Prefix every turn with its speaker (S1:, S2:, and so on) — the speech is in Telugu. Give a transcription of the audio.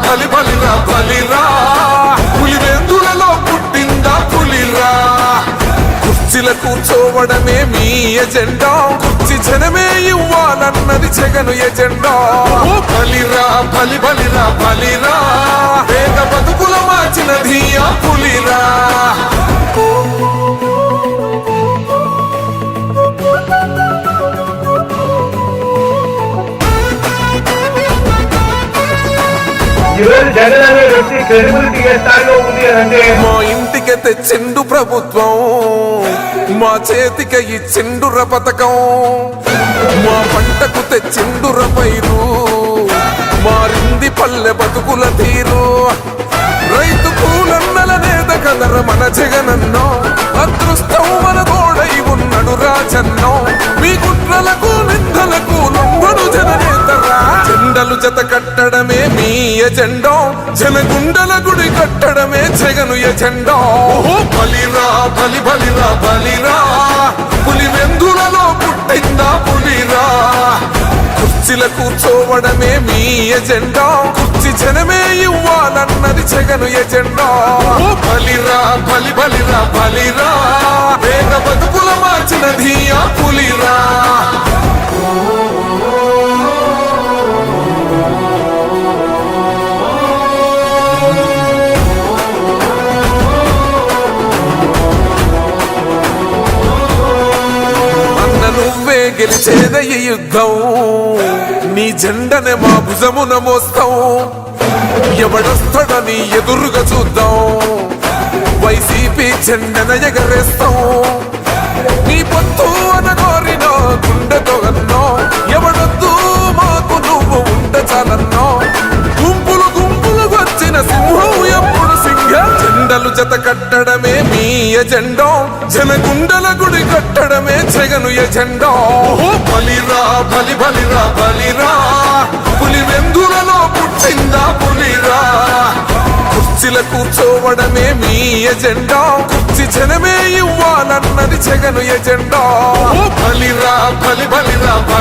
S1: బలి బలిరా బలిరా పులివెందులలో పుట్టిందా పులిరా కుర్చీల కూర్చోవడమే మీ ఎజెండా కుర్చీ జనమే ఇవ్వాలన్నది జగను ఎజెండా బలిరా బలి బలిరా బలిరా పేద బతుకుల మార్చినది ఆ పులిరా మా ఇంటికి తెచ్చిండు ప్రభుత్వం మా చేతికి ఇచ్చిండుర పథకం మా పంటకు తెచ్చిండుర పైరు మారింది పల్లె బతుకుల తీరు రైతు కూలన్నల నేత కదర మన జగనన్నో అదృష్టం మన తోడై ఉన్నడు రాజన్నో మీ కుట్రలకు నిందలకు లొంగడు జననేతరా జెండలు జత కట్టడమే మీ ఎజెండా జనగుండల గుడి కట్టడమే జగను ఎజెండా బలిరా బలి బలిరా బలిరా పులివెందులలో పుట్టిందా పులిరా కుర్చీల కూర్చోవడమే మీ ఎజెండా కుర్చీ జనమే ఇవ్వాలన్నది జగను ఎజెండా బలిరా బలి బలిరా బలిరా పేద బతుకుల మార్చినది ఆ పులిరా నువ్వే గెలిచేద ఈ యుద్ధం నీ జెండనే మా భుజమున మోస్తాం ఎవడొస్తాడని ఎదురుగా చూద్దాం వైసీపీ జెండన ఎగరేస్తాం నీ పొత్తు అనగోరిన గుండెతో అన్నో ఎవడొద్దు మాకు నువ్వు ఉండ చాలన్నో గుంపులు గుంపులు వచ్చిన సింహం ఎప్పుడు సింహ జెండలు జత కట్టడమే మీ ఎజెండా జనగుండల గుడి కట్టడమే జగను ఎజెండా బలిరా బలి బలిరా బలిరా పులివెందులలో పుట్టిందా పులిరా కుర్చీల కూర్చోవడమే మీ ఎజెండా కుర్చీ జనమే ఇవ్వాలన్నది జగను ఎజెండా బలిరా బలి బలిరా